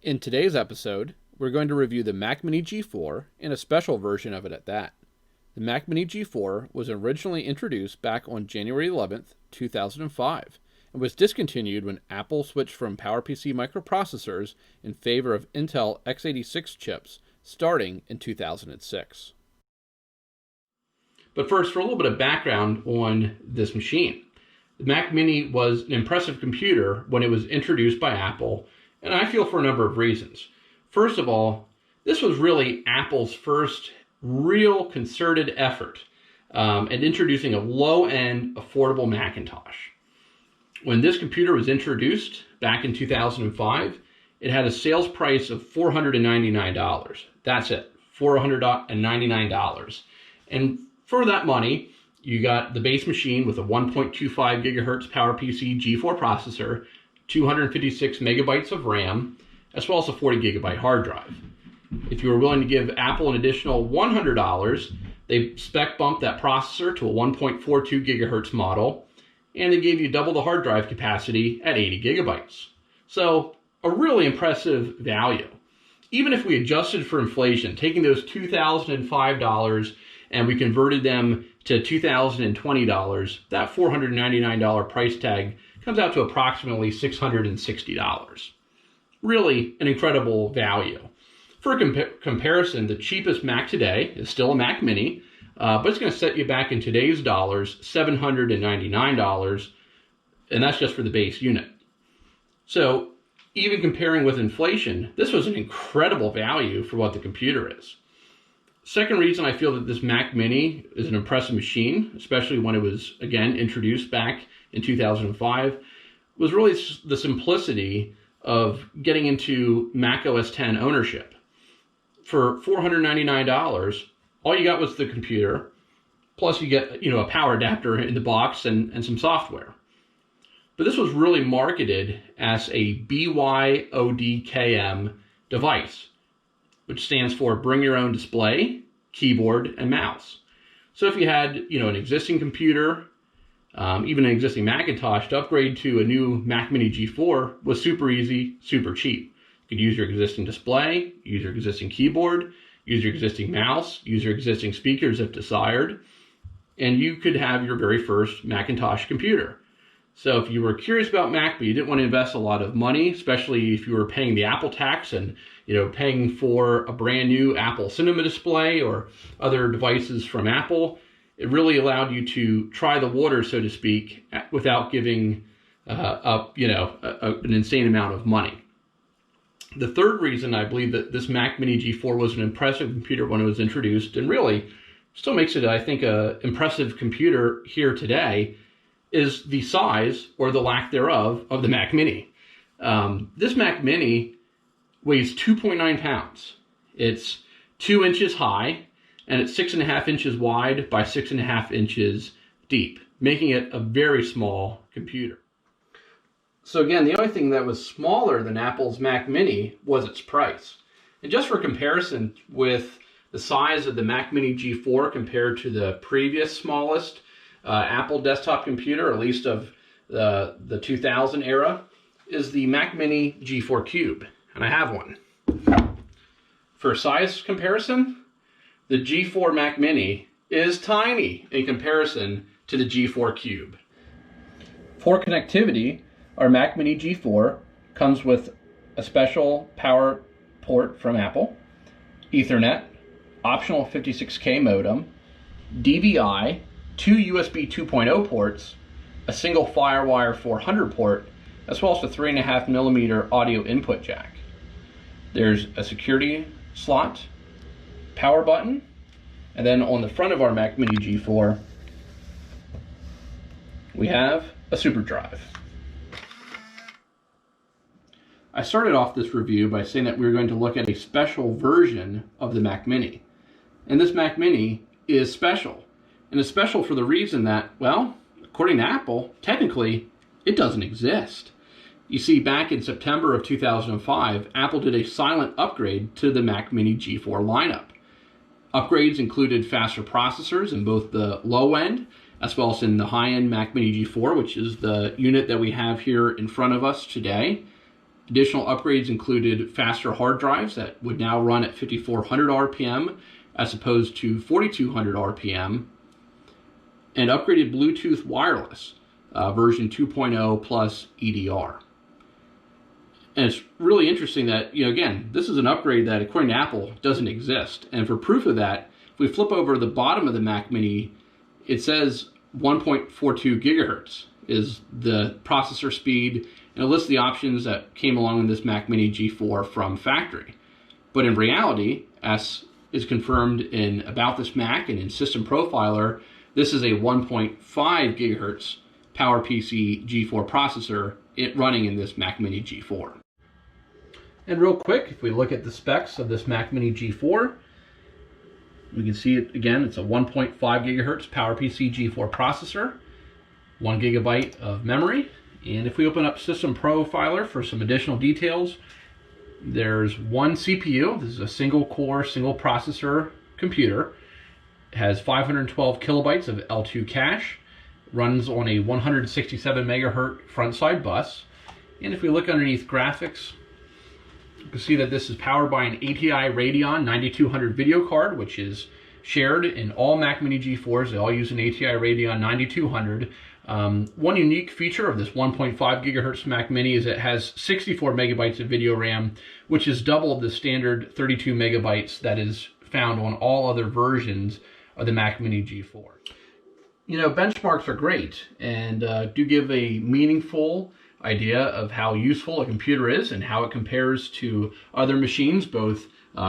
In today's episode, we're going to review the Mac Mini G4 and a special version of it at that. The Mac Mini G4 was originally introduced back on January 11th, 2005, and was discontinued when Apple switched from PowerPC microprocessors in favor of Intel x86 chips starting in 2006. But first, for a little bit of background on this machine. The Mac Mini was an impressive computer when it was introduced by Apple, and I feel for a number of reasons. First of all, this was really Apple's first real concerted effort at introducing a low-end, affordable Macintosh. When this computer was introduced back in 2005, it had a sales price of $499. That's it, $499. And for that money, you got the base machine with a 1.25 gigahertz PowerPC G4 processor, 256 megabytes of RAM, as well as a 40 gigabyte hard drive. If you were willing to give Apple an additional $100, they spec bumped that processor to a 1.42 gigahertz model, and they gave you double the hard drive capacity at 80 gigabytes. So a really impressive value. Even if we adjusted for inflation, taking those $2,005 and we converted them to $2,020, that $499 price tag comes out to approximately $660. Really an incredible value. For comparison, the cheapest Mac today is still a Mac Mini, but it's going to set you back in today's dollars, $799, and that's just for the base unit. So even comparing with inflation, this was an incredible value for what the computer is. Second reason I feel that this Mac Mini is an impressive machine, especially when it was, again, introduced back in 2005, was really the simplicity of getting into Mac OS X ownership. For $499, all you got was the computer, plus you get a power adapter in the box and some software. But this was really marketed as a BYODKM device, which stands for Bring Your Own Display, Keyboard, and Mouse. So if you had an existing computer, even an existing Macintosh, to upgrade to a new Mac Mini G4 was super easy, super cheap. You could use your existing display, use your existing keyboard, use your existing mouse, use your existing speakers if desired, and you could have your very first Macintosh computer. So if you were curious about Mac, but you didn't want to invest a lot of money, especially if you were paying the Apple tax and paying for a brand new Apple Cinema display or other devices from Apple, it really allowed you to try the water, so to speak, without giving up an insane amount of money. The third reason I believe that this Mac Mini G4 was an impressive computer when it was introduced, and really still makes it, I think, an impressive computer here today, is the size, or the lack thereof, of the Mac Mini. This Mac Mini weighs 2.9 pounds. It's 2 inches high, and it's 6.5 inches wide by 6.5 inches deep, making it a very small computer. So again, the only thing that was smaller than Apple's Mac Mini was its price. And just for comparison with the size of the Mac Mini G4 compared to the previous smallest Apple desktop computer, at least of the 2000 era, is the Mac Mini G4 Cube, and I have one. For size comparison, the G4 Mac Mini is tiny in comparison to the G4 Cube. For connectivity, our Mac Mini G4 comes with a special power port from Apple, Ethernet, optional 56K modem, DVI, 2 USB 2.0 ports, a single FireWire 400 port, as well as a 3.5 millimeter audio input jack. There's a security slot, power button, and then on the front of our Mac Mini G4, we have a super drive. I started off this review by saying that we were going to look at a special version of the Mac Mini. And this Mac Mini is special. And it's special for the reason that, well, according to Apple, technically, it doesn't exist. You see, back in September of 2005, Apple did a silent upgrade to the Mac Mini G4 lineup. Upgrades included faster processors in both the low end as well as in the high-end Mac Mini G4, which is the unit that we have here in front of us today. Additional upgrades included faster hard drives that would now run at 5,400 RPM as opposed to 4,200 RPM, and upgraded Bluetooth wireless, version 2.0 plus EDR. And it's really interesting that, again, this is an upgrade that, according to Apple, doesn't exist. And for proof of that, if we flip over the bottom of the Mac Mini, it says 1.42 gigahertz is the processor speed, and it lists the options that came along in this Mac Mini G4 from factory. But in reality, as is confirmed in About This Mac and in System Profiler, this is a 1.5 gigahertz PowerPC G4 processor running in this Mac Mini G4. And real quick, if we look at the specs of this Mac Mini G4, we can see it again. It's a 1.5 gigahertz PowerPC G4 processor, 1 gigabyte of memory. And if we open up System Profiler for some additional details, there's one CPU. This is a single core, single processor computer. It has 512 kilobytes of L2 cache, runs on a 167 megahertz front side bus. And if we look underneath graphics, you can see that this is powered by an ATI Radeon 9200 video card, which is shared in all Mac Mini G4s. They all use an ATI Radeon 9200. One unique feature of this 1.5 gigahertz Mac Mini is it has 64 megabytes of video RAM, which is double the standard 32 megabytes that is found on all other versions of the Mac Mini G4. Benchmarks are great and do give a meaningful idea of how useful a computer is and how it compares to other machines, both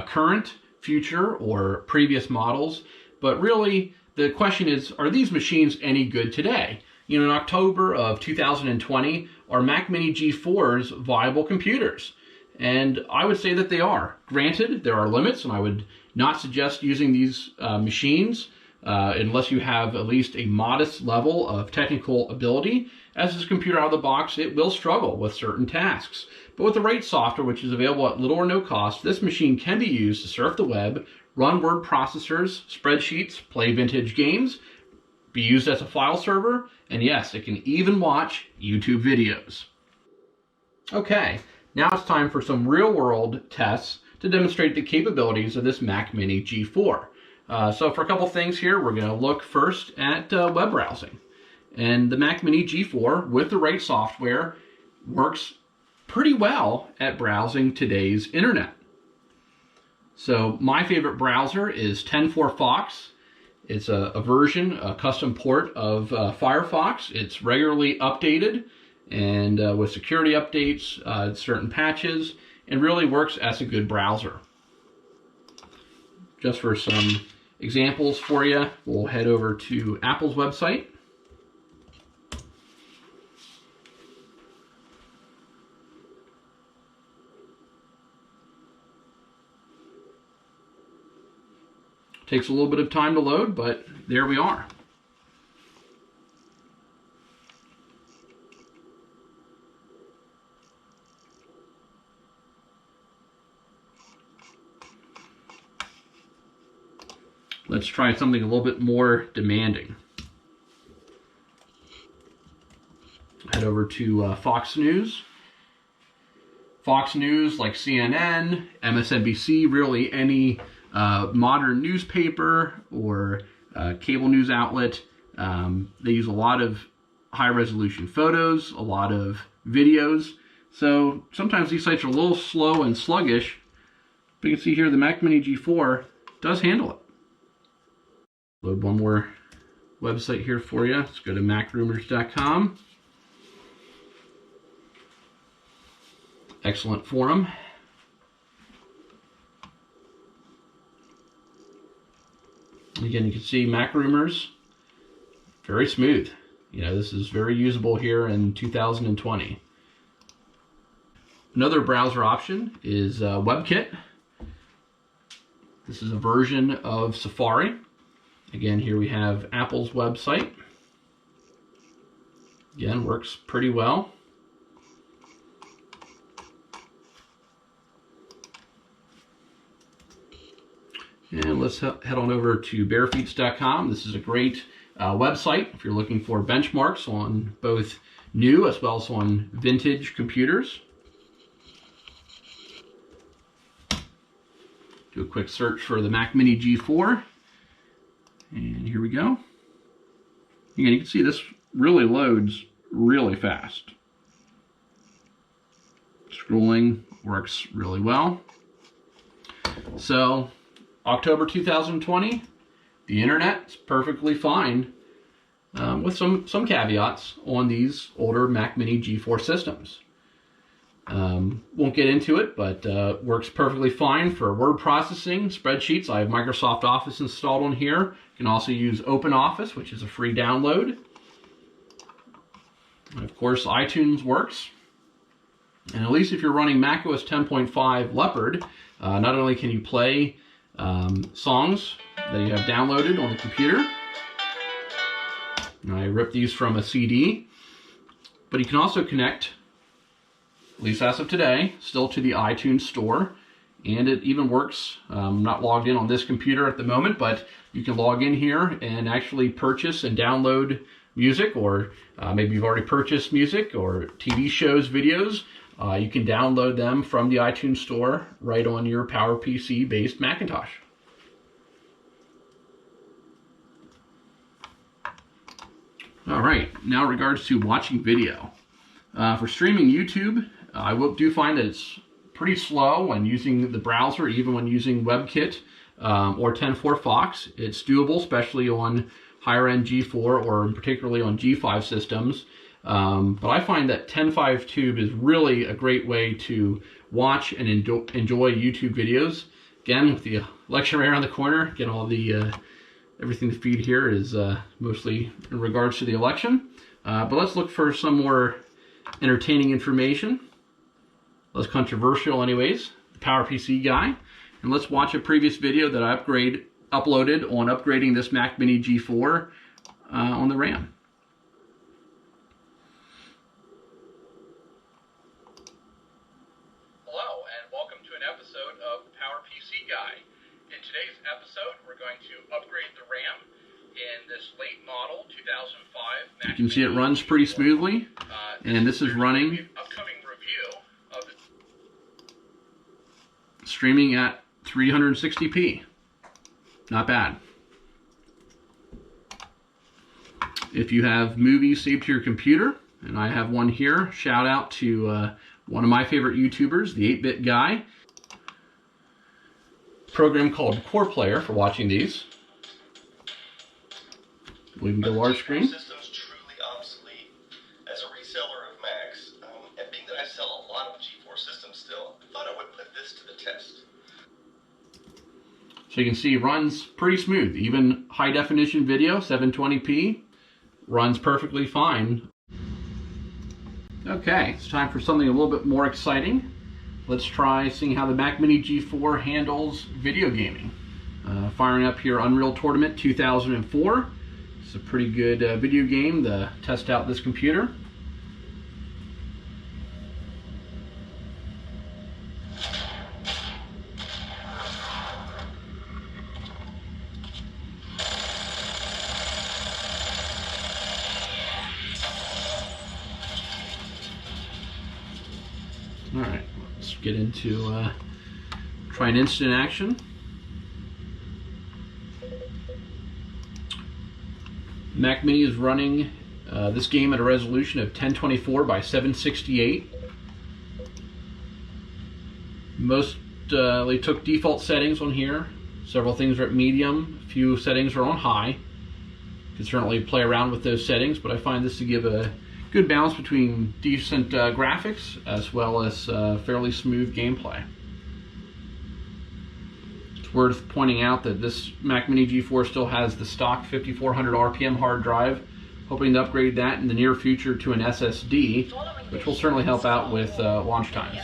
current, future, or previous models. But really, the question is, are these machines any good today? In October of 2020, are Mac Mini G4s viable computers? And I would say that they are. Granted, there are limits, and I would not suggest using these machines unless you have at least a modest level of technical ability. As this computer out of the box, it will struggle with certain tasks. But with the right software, which is available at little or no cost, this machine can be used to surf the web, run word processors, spreadsheets, play vintage games, be used as a file server, and yes, it can even watch YouTube videos. Okay, now it's time for some real-world tests to demonstrate the capabilities of this Mac Mini G4. So for a couple things here, we're going to look first at web browsing. And the Mac Mini G4, with the right software, works pretty well at browsing today's internet. So my favorite browser is 10.4 Fox. It's a version, a custom port of Firefox. It's regularly updated and with security updates, certain patches, and really works as a good browser. Just for some examples for you, we'll head over to Apple's website. Takes a little bit of time to load, but there we are. Let's try something a little bit more demanding. Head over to Fox News. Fox News, like CNN, MSNBC, really any modern newspaper or cable news outlet. They use a lot of high-resolution photos, a lot of videos. So sometimes these sites are a little slow and sluggish. But you can see here the Mac Mini G4 does handle it. Load one more website here for you. Let's go to macrumors.com. Excellent forum. Again, you can see Mac Rumors, very smooth. This is very usable here in 2020. Another browser option is WebKit. This is a version of Safari. Again, here we have Apple's website. Again, works pretty well. And let's head on over to barefeets.com. This is a great website if you're looking for benchmarks on both new as well as on vintage computers. Do a quick search for the Mac Mini G4. And here we go. Again, you can see this really loads really fast. Scrolling works really well. So, October 2020, the internet's perfectly fine, with some caveats on these older Mac Mini G4 systems. Won't get into it, but works perfectly fine for word processing, spreadsheets. I have Microsoft Office installed on here. You can also use OpenOffice, which is a free download. And of course, iTunes works. And at least if you're running macOS 10.5 Leopard, not only can you play songs that you have downloaded on the computer. I ripped these from a CD, but you can also connect, at least as of today, still to the iTunes store, and it even works. I'm not logged in on this computer at the moment, but you can log in here and actually purchase and download music, or maybe you've already purchased music or TV shows, videos. You can download them from the iTunes store right on your PowerPC based Macintosh. All right, now in regards to watching video. For streaming YouTube, I do find that it's pretty slow when using the browser, even when using WebKit or 10.4 Fox. It's doable, especially on higher-end G4 or particularly on G5 systems. But I find that 10.5 Tube is really a great way to watch and enjoy YouTube videos. Again, with the election right around the corner, again, all the everything to feed here is mostly in regards to the election. But let's look for some more entertaining information. Less controversial anyways. The PowerPC guy. And let's watch a previous video that I uploaded on upgrading this Mac Mini G4 on the RAM. Hello, and welcome to an episode of the PowerPC Guy. In today's episode, we're going to upgrade the RAM in this late model 2005 Mac. You can see it runs pretty smoothly, and this is running upcoming review of streaming at 360p. Not bad. If you have movies saved to your computer, and I have one here, shout out to one of my favorite YouTubers, the 8-Bit Guy. Program called Core Player for watching these. We can go large screen. System's truly obsolete. As a reseller of Macs, and being that I sell a lot of G4 systems still, I thought I would put this to the test. So you can see it runs pretty smooth. Even high definition video, 720p, runs perfectly fine. Okay, it's time for something a little bit more exciting. Let's try seeing how the Mac Mini G4 handles video gaming. Firing up here Unreal Tournament 2004. It's a pretty good video game to test out this computer. All right, let's get into try an instant action. Mac Mini is running this game at a resolution of 1024 by 768. They took default settings on here. Several things are at medium, a few settings are on high. You can certainly play around with those settings, but I find this to give a good balance between decent graphics as well as fairly smooth gameplay. It's worth pointing out that this Mac Mini G4 still has the stock 5400 RPM hard drive. Hoping to upgrade that in the near future to an SSD, which will certainly help out with launch times.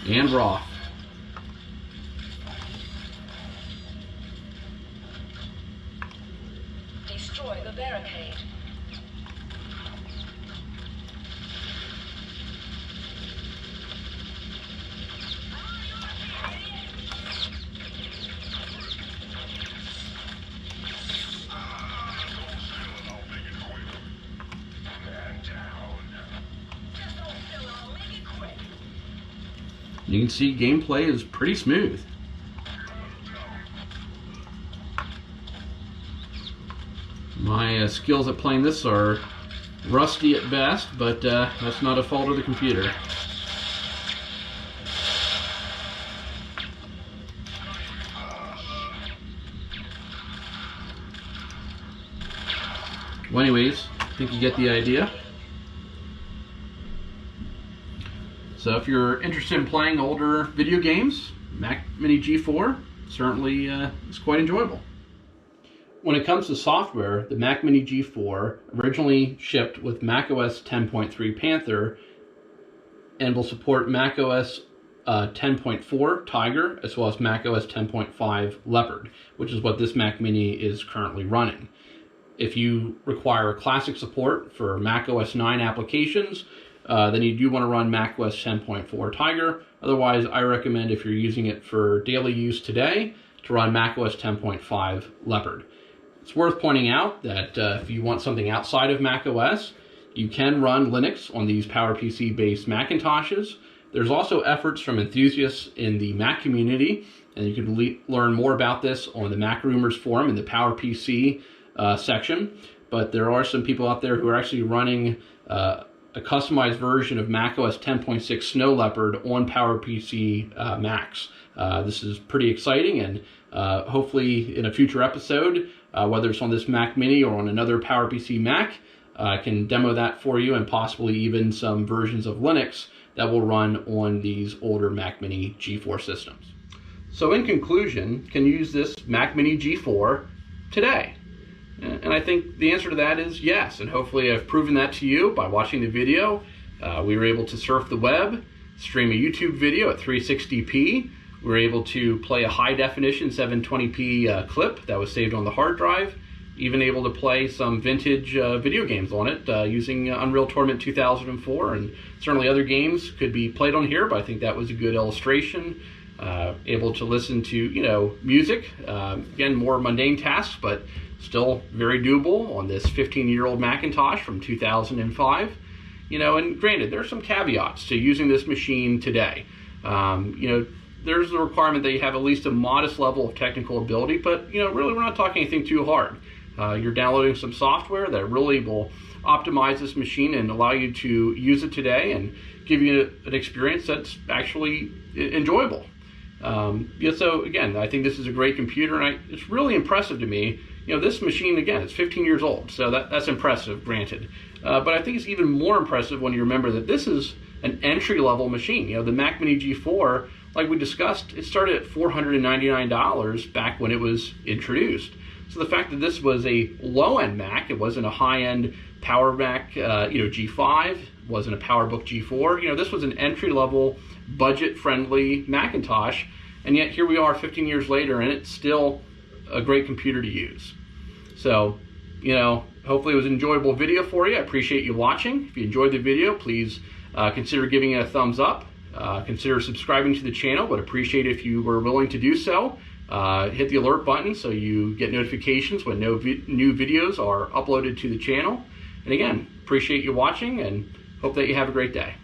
And raw. Destroy the barricade. You can see gameplay is pretty smooth. My skills at playing this are rusty at best, but that's not a fault of the computer. Well, anyways, I think you get the idea. So if you're interested in playing older video games, Mac Mini G4 certainly is quite enjoyable. When it comes to software, the Mac Mini G4 originally shipped with macOS 10.3 Panther and will support macOS 10.4 Tiger as well as macOS 10.5 Leopard, which is what this Mac Mini is currently running. If you require classic support for macOS 9 applications, then you do want to run macOS 10.4 Tiger. Otherwise, I recommend, if you're using it for daily use today, to run macOS 10.5 Leopard. It's worth pointing out that if you want something outside of macOS, you can run Linux on these PowerPC-based Macintoshes. There's also efforts from enthusiasts in the Mac community, and you can learn more about this on the Mac Rumors forum in the PowerPC section. But there are some people out there who are actually running a customized version of macOS 10.6 Snow Leopard on PowerPC Macs. This is pretty exciting, and hopefully in a future episode, whether it's on this Mac Mini or on another PowerPC Mac, I can demo that for you, and possibly even some versions of Linux that will run on these older Mac Mini G4 systems. So in conclusion, can you use this Mac Mini G4 today? And I think the answer to that is yes, and hopefully I've proven that to you by watching the video. We were able to surf the web, stream a YouTube video at 360p. We were able to play a high-definition 720p clip that was saved on the hard drive, even able to play some vintage video games on it using Unreal Tournament 2004, and certainly other games could be played on here, but I think that was a good illustration. Able to listen to, music, again, more mundane tasks, but still very doable on this 15-year-old Macintosh from 2005. And granted, there's some caveats to using this machine today. There's the requirement that you have at least a modest level of technical ability, but, really we're not talking anything too hard. You're downloading some software that really will optimize this machine and allow you to use it today and give you an experience that's actually enjoyable. So again, I think this is a great computer, and it's really impressive to me. This machine, again, is 15 years old, so that's impressive, granted. But I think it's even more impressive when you remember that this is an entry-level machine. The Mac Mini G4, like we discussed, it started at $499 back when it was introduced. So the fact that this was a low-end Mac, it wasn't a high-end Power Mac, G5, wasn't a PowerBook G4. This was an entry-level, budget-friendly Macintosh, and yet here we are 15 years later, and it's still a great computer to use. So, hopefully it was an enjoyable video for you. I appreciate you watching. If you enjoyed the video, please consider giving it a thumbs up. Consider subscribing to the channel. Would appreciate it if you were willing to do so. Hit the alert button so you get notifications when new videos are uploaded to the channel. And again, appreciate you watching and hope that you have a great day.